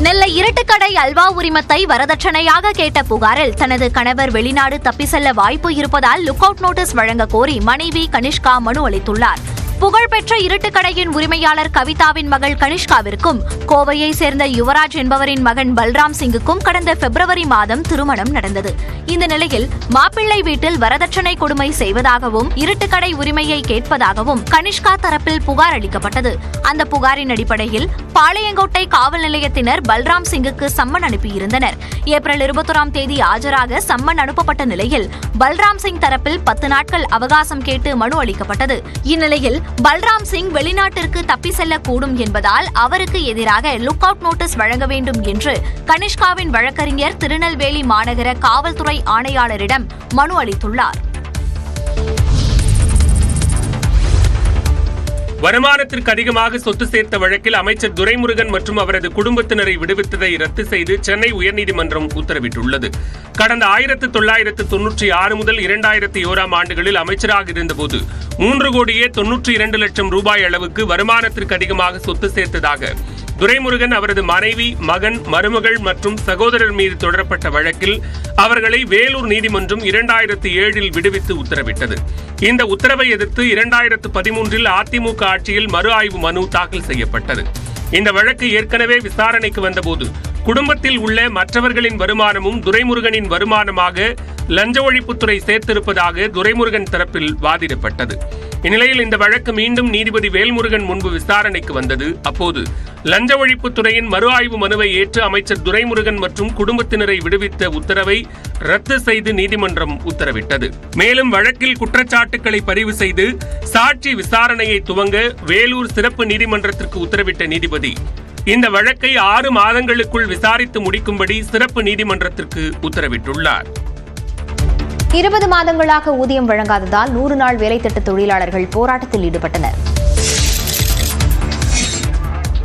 நெல்லை இருட்டுக்கடை அல்வா உரிமத்தை வரதட்சணையாக கேட்ட புகாரில் தனது கணவர் வெளிநாடு தப்பி செல்ல வாய்ப்பு இருப்பதால் லுக் அவுட் நோட்டீஸ் வழங்க கோரி மனைவி கனிஷ்கா மனு அளித்துள்ளார். புகழ்பெற்ற இருட்டுக்கடையின் உரிமையாளர் கவிதாவின் மகள் கனிஷ்காவிற்கும் கோவையை சேர்ந்த யுவராஜ் என்பவரின் மகன் பல்ராம் சிங்குக்கும் கடந்த பிப்ரவரி மாதம் திருமணம் நடந்தது. இந்த நிலையில் மாப்பிள்ளை வீட்டில் வரதட்சணை கொடுமை செய்வதாகவும் இருட்டுக்கடை உரிமையை கேட்பதாகவும் கனிஷ்கா தரப்பில் புகார் அளிக்கப்பட்டது. அந்த புகாரின் அடிப்படையில் பாளையங்கோட்டை காவல் நிலையத்தினர் பல்ராம் சிங்குக்கு சம்மன் அனுப்பியிருந்தனர். ஏப்ரல் 21ஆம் தேதி ஆஜராக சம்மன் அனுப்பப்பட்ட நிலையில் பல்ராம் சிங் தரப்பில் 10 நாட்கள் அவகாசம் கேட்டு மனு அளிக்கப்பட்டது. இந்நிலையில் பல்ராம் சிங் வெளிநாட்டிற்கு தப்பி செல்லக்கூடும் என்பதால் அவருக்கு எதிராக லுக் அவுட் நோட்டீஸ் வழங்க வேண்டும் என்று கனிஷ்காவின் வழக்கறிஞர் திருநெல்வேலி மாநகர காவல்துறை ஆணையாளரிடம் மனு அளித்துள்ளார். வருமானத்திற்கு அதிகமாக சொத்து சேர்த்த வழக்கில் அமைச்சர் துரைமுருகன் மற்றும் அவரது குடும்பத்தினரை விடுவித்ததை ரத்து செய்து சென்னை உயர்நீதிமன்றம் உத்தரவிட்டுள்ளது. கடந்த 1996 முதல் 2001ஆம் ஆண்டுகளில் அமைச்சராக இருந்தபோது 3,92,00,000 ரூபாய் அளவுக்கு வருமானத்திற்கு அதிகமாக சொத்து சேர்த்ததாக துரைமுருகன், அவரது மனைவி, மகன், மருமகள் மற்றும் சகோதரர் மீது தொடரப்பட்ட வழக்கில் அவர்களை வேலூர் நீதிமன்றம் 2007இல் விடுவித்து உத்தரவிட்டது. இந்த உத்தரவை எதிர்த்து 2013இல் அதிமுக ஆட்சியில் மறு ஆய்வு மனு தாக்கல் செய்யப்பட்டது. இந்த வழக்கு ஏற்கனவே விசாரணைக்கு வந்தபோது குடும்பத்தில் உள்ள மற்றவர்களின் வருமானமும் துரைமுருகனின் வருமானமாக லஞ்ச ஒழிப்புத்துறை சேர்த்திருப்பதாக துரைமுருகன் தரப்பில் வாதிடப்பட்டது. இந்நிலையில் இந்த வழக்கு மீண்டும் நீதிபதி வேல்முருகன் முன்பு விசாரணைக்கு வந்தது. அப்போது லஞ்ச ஒழிப்புத்துறையின் மறு ஆய்வு மனுவை ஏற்று அமைச்சர் துரைமுருகன் மற்றும் குடும்பத்தினரை விடுவித்த உத்தரவை ரத்து செய்து நீதிமன்றம் உத்தரவிட்டது. மேலும் வழக்கில் குற்றச்சாட்டுக்களை பதிவு செய்து சாட்சி விசாரணையை துவங்க வேலூர் சிறப்பு நீதிமன்றத்திற்கு உத்தரவிட்ட நீதிபதி இந்த வழக்கை 6 மாதங்களுக்குள் விசாரித்து முடிக்கும்படி சிறப்பு நீதிமன்றத்திற்கு உத்தரவிட்டுள்ளார். 20 மாதங்களாக ஊதியம் வழங்காததால் 100 நாள் வேலை திட்ட தொழிலாளர்கள் போராட்டத்தில் ஈடுபட்டனர்.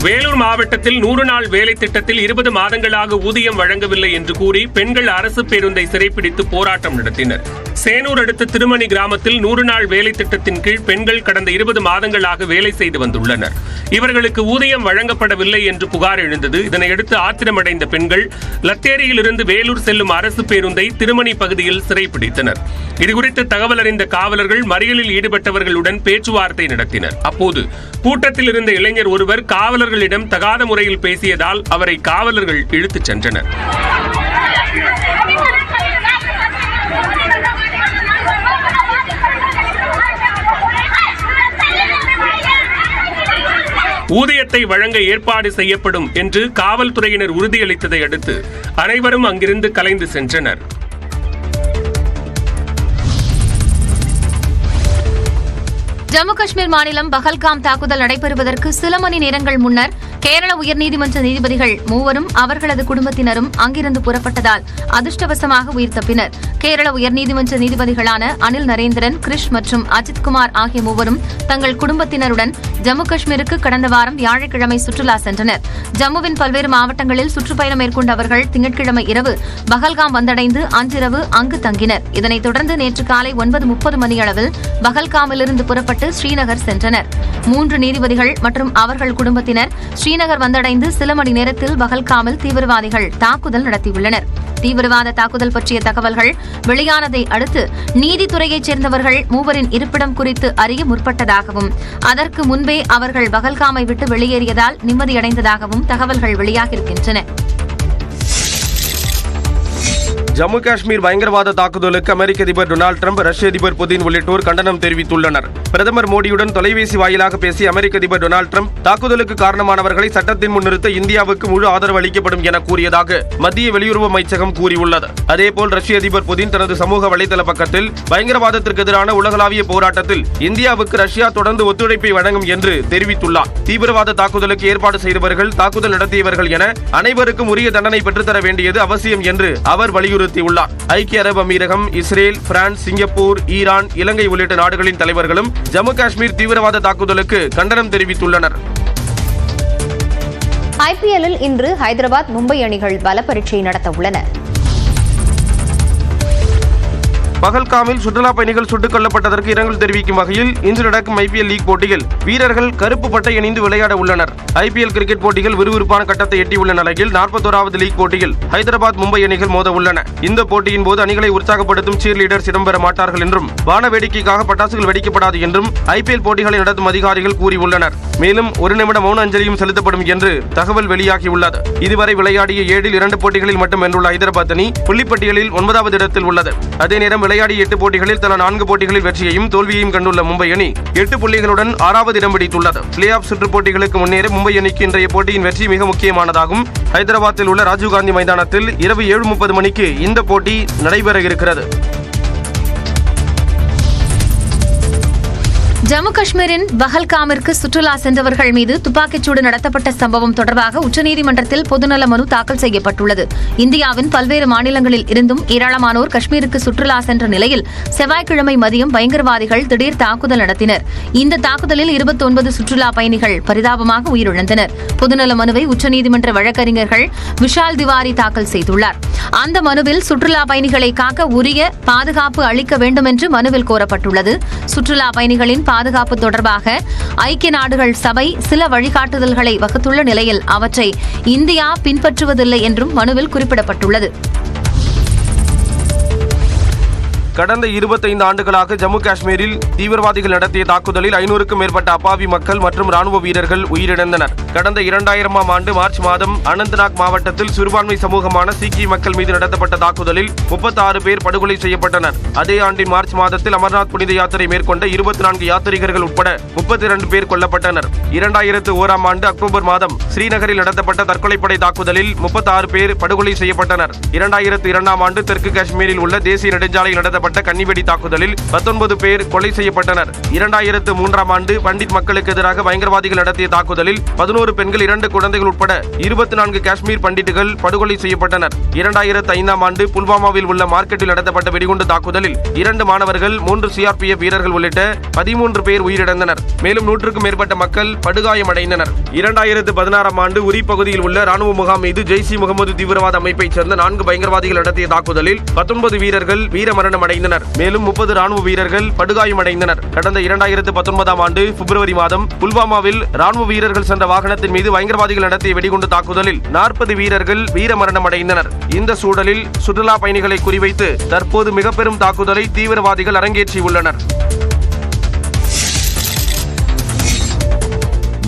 வேலூர் மாவட்டத்தில் 100 நாள் வேலை திட்டத்தில் 20 மாதங்களாக ஊதியம் வழங்கவில்லை என்று கூறி பெண்கள் அரசு பேருந்தை சிறைப்பிடித்து போராட்டம் நடத்தினர். சேனூர் அடுத்த திருமணி கிராமத்தில் 100 நாள் வேலை திட்டத்தின் கீழ் பெண்கள் கடந்த 20 மாதங்களாக வேலை செய்து வந்துள்ளனர். இவர்களுக்கு ஊதியம் வழங்கப்படவில்லை என்று புகார் எழுந்தது. இதனையடுத்து ஆத்திரமடைந்த பெண்கள் லத்தேரியிலிருந்து வேலூர் செல்லும் அரசு பேருந்தை திருமணி பகுதியில் சிறைப்பிடித்தனர். இதுகுறித்து தகவல் அறிந்த காவலர்கள் மறியலில் ஈடுபட்டவர்களுடன் பேச்சுவார்த்தை நடத்தினர். அப்போது கூட்டத்தில் இருந்த இளைஞர் ஒருவர் காவலர்களிடம் தகாத முறையில் பேசியதால் அவரை காவலர்கள் இழுத்துச் சென்றனர். ஊதியத்தை வழங்க ஏற்பாடு செய்யப்படும் என்று காவல்துறையினர் உறுதியளித்ததை அடுத்து அனைவரும் அங்கிருந்து கலைந்து சென்றனர். ஜம்மு காஷ்மீர் மாநிலம் பஹல்காம் தாக்குதல் நடைபெறுவதற்கு சில மணி நேரங்கள் முன்னர் கேரள உயர்நீதிமன்ற நீதிபதிகள் 3 அவர்களது குடும்பத்தினரும் அங்கிருந்து புறப்பட்டதால் அதிர்ஷ்டவசமாக உயிர் தப்பினர். கேரள உயர்நீதிமன்ற நீதிபதிகளான அனில் நரேந்திரன், கிரிஷ் மற்றும் அஜித் குமார் ஆகிய 3 தங்கள் குடும்பத்தினருடன் ஜம்மு காஷ்மீருக்கு கடந்த வாரம் வியாழக்கிழமை சுற்றுலா சென்றனர். ஜம்முவின் பல்வேறு மாவட்டங்களில் சுற்றுப்பயணம் மேற்கொண்ட அவர்கள் திங்கட்கிழமை இரவு பஹல்காம் வந்தடைந்து அன்றிரவு அங்கு தங்கினர். இதனைத் தொடர்ந்து நேற்று காலை 9:30 மணியளவில் பஹல்காமிலிருந்து புறப்பட்டு ஸ்ரீநகர் சென்றனர். 3 நீதிபதிகள் மற்றும் அவர்கள் குடும்பத்தினர் ஸ்ரீநகர் வந்தடைந்து சில மணி நேரத்தில் பஹல்காமில் தீவிரவாதிகள் தாக்குதல் நடத்தியுள்ளனர். தீவிரவாத தாக்குதல் பற்றிய தகவல்கள் வெளியானதை அடுத்து நீதித்துறையைச் சேர்ந்தவர்கள் 3 இருப்பிடம் குறித்து அறிய முற்பட்டதாகவும் அதற்கு முன்பே அவர்கள் பஹல்காமை விட்டு வெளியேறியதால் நிம்மதியடைந்ததாகவும் தகவல்கள் வெளியாகியிருக்கின்றன. ஜம்மு காஷ்மீர் பயங்கரவாத தாக்குதலுக்கு அமெரிக்க அதிபர் டொனால்டு டிரம்ப், ரஷ்ய அதிபர் புதின் உள்ளிட்டோர் கண்டனம் தெரிவித்துள்ளனர். பிரதமர் மோடியுடன் தொலைபேசி வாயிலாக பேசிய அமெரிக்க அதிபர் டொனால்டு டிரம்ப் தாக்குதலுக்கு காரணமானவர்களை சட்டத்தின் முன் நிறுத்த இந்தியாவுக்கு முழு ஆதரவு அளிக்கப்படும் என கூறியதாக மத்திய வெளியுறவு அமைச்சகம் கூறியுள்ளது. அதேபோல் ரஷ்ய அதிபர் புதின் தனது சமூக வலைதள பக்கத்தில் பயங்கரவாதத்திற்கு எதிரான உலகளாவிய போராட்டத்தில் இந்தியாவுக்கு ரஷ்யா தொடர்ந்து ஒத்துழைப்பை வழங்கும் என்று தெரிவித்துள்ளார். தீவிரவாத தாக்குதலுக்கு ஏற்பாடு செய்தவர்கள், தாக்குதல் நடத்தியவர்கள் என அனைவருக்கும் உரிய தண்டனை பெற்றுத்தர வேண்டியது அவசியம் என்று அவர் வலியுறுத்தியுள்ளார். ஐக்கிய அரபு அமீரகம், இஸ்ரேல், பிரான்ஸ், சிங்கப்பூர், ஈரான், இலங்கை உள்ளிட்ட நாடுகளின் தலைவர்களும் ஜம்மு காஷ்மீர் தீவிரவாத தாக்குதலுக்கு கண்டனம் தெரிவித்துள்ளனர். IPL-இல் இன்று ஹைதராபாத், மும்பை அணிகள் பல பரீட்சை நடத்த உள்ளன. பகல்காமில் சுற்றுலா பயணிகள் சுட்டுக் கொல்லப்பட்டதற்கு இரங்கல் தெரிவிக்கும் வகையில் இன்று நடக்கும் IPL லீக் போட்டியில் வீரர்கள் கருப்பு பட்டை அணிந்து விளையாட உள்ளனர். IPL கிரிக்கெட் போட்டிகள் விறுவிறுப்பான கட்டத்தை எட்டியுள்ள நிலையில் 41வது லீக் போட்டியில் ஹைதராபாத் மும்பை அணிகள் மோத உள்ளன. இந்த போட்டியின் போது அணிகளை உற்சாகப்படுத்தும் சீர் லீடர்ஸ் இடம்பெற மாட்டார்கள் என்றும் வான வேடிக்கைக்காக பட்டாசுகள் வெடிக்கப்படாது என்றும் IPL போட்டிகளை நடத்தும் அதிகாரிகள் கூறியுள்ளனர். மேலும் 1 நிமிட மௌன அஞ்சலியும் செலுத்தப்படும் என்று தகவல் வெளியாகியுள்ளது. இதுவரை விளையாடிய 7 2 போட்டிகளில் மட்டும் வென்றுள்ள ஹைதராபாத் அணி புள்ளிப்பட்டியலில் 9வது இடத்தில் உள்ளது. அதே நேரம் விளையாடிய 8 போட்டிகளில் தலா 4 போட்டிகளில் வெற்றியையும் தோல்வியையும் கண்டுள்ள மும்பை அணி 8 புள்ளிகளுடன் 6வது இடம் பிடித்துள்ளது. பிளே ஆஃப் சுற்று போட்டிகளுக்கு முன்னேற மும்பை அணிக்கு இன்றைய போட்டியின் வெற்றி மிக முக்கியமானதாகும். ஹைதராபாத்தில் உள்ள ராஜீவ்காந்தி மைதானத்தில் இரவு 7:30 மணிக்கு இந்த போட்டி நடைபெற இருக்கிறது. ஜம்மு காஷ்மீரின் பஹல்காமிற்கு சுற்றுலா சென்றவர்கள் மீது துப்பாக்கிச்சூடு நடத்தப்பட்ட சம்பவம் தொடர்பாக உச்சநீதிமன்றத்தில் பொதுநல மனு தாக்கல் செய்யப்பட்டுள்ளது. இந்தியாவின் பல்வேறு மாநிலங்களில் இருந்தும் ஏராளமானோர் காஷ்மீருக்கு சுற்றுலா சென்ற நிலையில் செவ்வாய்க்கிழமை மதியம் பயங்கரவாதிகள் திடீர் தாக்குதல் நடத்தினர். இந்த தாக்குதலில் 29 சுற்றுலா பயணிகள் பரிதாபமாக உயிரிழந்தனர். பொதுநல மனுவை உச்சநீதிமன்ற வழக்கறிஞர்கள் விஷால் திவாரி தாக்கல் செய்துள்ளார். அந்த மனுவில் சுற்றுலா பயணிகளை காக்க உரிய பாதுகாப்பு அளிக்க வேண்டும் என்று மனுவில் கோரப்பட்டுள்ளது. சுற்றுலா பயணிகளின் பாதுகாப்பு தொடர்பாக ஐக்கிய நாடுகள் சபை சில வழிகாட்டுதல்களை வகுத்துள்ள நிலையில் அவற்றை இந்தியா பின்பற்றுவதில்லை என்றும் மனுவில் குறிப்பிடப்பட்டுள்ளது. கடந்த 25 ஆண்டுகளாக ஜம்மு காஷ்மீரில் தீவிரவாதிகள் நடத்திய தாக்குதலில் 500க்கும் மேற்பட்ட அப்பாவி மக்கள் மற்றும் ராணுவ வீரர்கள் உயிரிழந்தனர். கடந்த 2000ஆம் ஆண்டு மார்ச் மாதம் அனந்த்நாக் மாவட்டத்தில் சிறுபான்மை சமூகமான சீக்கிய மக்கள் மீது நடத்தப்பட்ட தாக்குதலில் 36 பேர் படுகொலை செய்யப்பட்டனர். அதே ஆண்டின் மார்ச் மாதத்தில் அமர்நாத் புனித யாத்திரை மேற்கொண்ட 24 யாத்ரீகர்கள் உட்பட 32 பேர் கொல்லப்பட்டனர். 2001ஆம் ஆண்டு அக்டோபர் மாதம் ஸ்ரீநகரில் நடத்தப்பட்ட தற்கொலைப்படை தாக்குதலில் 36 பேர் படுகொலை செய்யப்பட்டனர். 2002ஆம் ஆண்டு தெற்கு காஷ்மீரில் உள்ள தேசிய நெடுஞ்சாலையில் நடத்தப்பட்ட கன்னிவெடி தாக்குதலில் 19 பேர் கொலை செய்யப்பட்டனர். 2003ஆம் ஆண்டு பண்டிட் மக்களுக்கு எதிராக பயங்கரவாதிகள் நடத்திய தாக்குதலில் 11 பெண்கள் 2 குழந்தைகள் உட்பட 24 காஷ்மீர் பண்டிட்டுகள் படுகொலை செய்யப்பட்டனர். 2005ஆம் ஆண்டு புல்வாமாவில் உள்ள மார்க்கெட்டில் நடத்தப்பட்ட வெடிகுண்டு தாக்குதலில் 2 மாணவர்கள் 3 CRPF வீரர்கள் உள்ளிட்ட 13 பேர் உயிரிழந்தனர். மேலும் 100க்கும் மேற்பட்ட மக்கள் படுகாயமடைந்தனர். 2016ஆம் ஆண்டு உரி பகுதியில் உள்ள ராணுவ முகாம் மீது ஜெய்ஷ் இ முகமது தீவிரவாத அமைப்பைச் சேர்ந்த 4 பயங்கரவாதிகள் நடத்திய தாக்குதலில் 19 வீரர்கள் வீரமரணம் அடைந்தனர். மேலும் 30 ராணுவ வீரர்கள் படுகாயமடைந்தனர். கடந்த 2019ஆம் ஆண்டு பிப்ரவரி மாதம் புல்வாமாவில் ராணுவ வீரர்கள் சென்ற வாகனத்தின் மீது பயங்கரவாதிகள் நடத்திய வெடிகுண்டு தாக்குதலில் 40 வீரர்கள் வீரமரணம் அடைந்தனர். இந்த சூழலில் சுற்றுலா பயணிகளை குறிவைத்து தற்போது மிக பெரும் தாக்குதலை தீவிரவாதிகள் அரங்கேற்றியுள்ளனர்.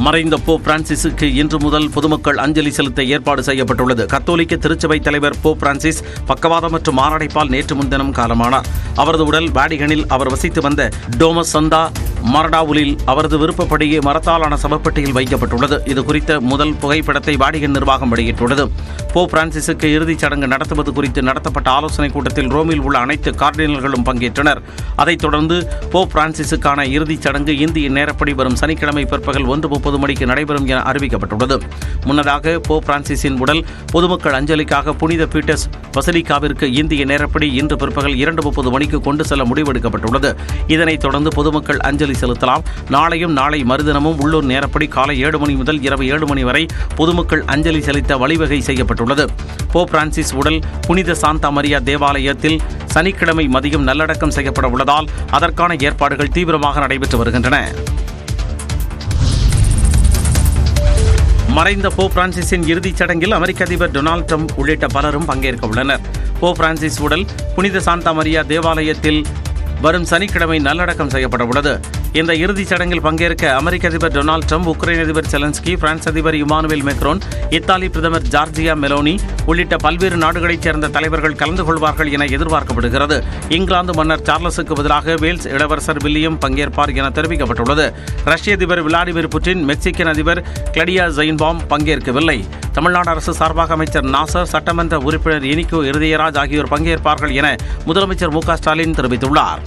மறைந்த போப் பிரான்சிஸுக்கு இன்று முதல் பொதுமக்கள் அஞ்சலி செலுத்த ஏற்பாடு செய்யப்பட்டுள்ளது. கத்தோலிக்க திருச்சபை தலைவர் போப் பிரான்சிஸ் பக்கவாதம் மற்றும் மாரடைப்பால் நேற்று முன்தினம் காலமானார். அவரது உடல் வாடிகனில் அவர் வசித்து வந்த டோமஸ் சந்தா மரடாவுலில் அவரது விருப்பப்படியே மரத்தாலான சவப்பெட்டியில் வைக்கப்பட்டுள்ளது. இது குறித்த முதல் புகைப்படத்தை வாடிகன் நிர்வாகம் வெளியிட்டுள்ளது. போப் பிரான்சிஸுக்கு இறுதிச் சடங்கு நடத்துவது குறித்து நடத்தப்பட்ட ஆலோசனைக் கூட்டத்தில் ரோமில் உள்ள அனைத்து கார்டினல்களும் பங்கேற்றனர். அதைத் தொடர்ந்து போப் பிரான்சிஸுக்கான இறுதிச் சடங்கு இந்திய நேரப்படி வரும் சனிக்கிழமை பிற்பகல் 1:30 மணிக்கு நடைபெறும் என அறிவிக்கப்பட்டுள்ளது. முன்னதாக போப் பிரான்சிஸின் உடல் பொதுமக்கள் அஞ்சலிக்காக புனித பீட்டர்ஸ் பசிலிக்காவிற்கு இந்திய நேரப்படி இன்று பிற்பகல் 2:30 மணிக்கு கொண்டு செல்ல முடிவெடுக்கப்பட்டுள்ளது. இதனைத் தொடர்ந்து பொதுமக்கள் அஞ்சலி செலுத்தலாம். நாளையும் நாளை மறுதினமும் உள்ளூர் நேரப்படி காலை 7 மணி முதல் இரவு 7 மணி வரை பொதுமக்கள் அஞ்சலி செலுத்த வழிவகை செய்யப்பட்டுள்ளது. போப் பிரான்சிஸ் உடல் புனித சாந்தா மரியா தேவாலயத்தில் சனிக்கிழமை மதியம் நல்லடக்கம் செய்யப்பட உள்ளதால் அதற்கான ஏற்பாடுகள் தீவிரமாக நடைபெற்று வருகின்றன. மறைந்த போப் பிரான்சிஸின் இறுதிச் சடங்கில் அமெரிக்க அதிபர் டொனால்டு ட்ரம்ப் உள்ளிட்ட பலரும் பங்கேற்க உள்ளனர். போப் பிரான்சிஸ் உடல் புனித சாந்தா மரியா தேவாலயத்தில் வரும் சனிக்கிழமை நல்லடக்கம் செய்யப்பட உள்ளது. இந்த இறுதிச் சடங்கில் பங்கேற்க அமெரிக்க அதிபர் டொனால்டு ட்ரம்ப், உக்ரைன் அதிபர் செலன்ஸ்கி, பிரான்ஸ் அதிபர் இமானுவேல் மேக்ரோன், இத்தாலி பிரதமர் ஜார்ஜியா மெலோனி உள்ளிட்ட பல்வேறு நாடுகளைச் சேர்ந்த தலைவர்கள் கலந்து கொள்வார்கள் என எதிர்பார்க்கப்படுகிறது. இங்கிலாந்து மன்னர் சார்லஸுக்கு பதிலாக வேல்ஸ் இளவரசர் வில்லியம் பங்கேற்பார் என தெரிவிக்கப்பட்டுள்ளது. ரஷ்ய அதிபர் விளாடிமிர் புட்டின், மெக்சிகன் அதிபர் கிளடியா ஜெயின்பாம் பங்கேற்கவில்லை. தமிழ்நாடு அரசு சார்பாக அமைச்சர் நாசர், சட்டமன்ற உறுப்பினர் இனிகோ இருதயராஜ் ஆகியோர் பங்கேற்பார்கள் என முதலமைச்சர் மு.க. ஸ்டாலின் தெரிவித்துள்ளார்.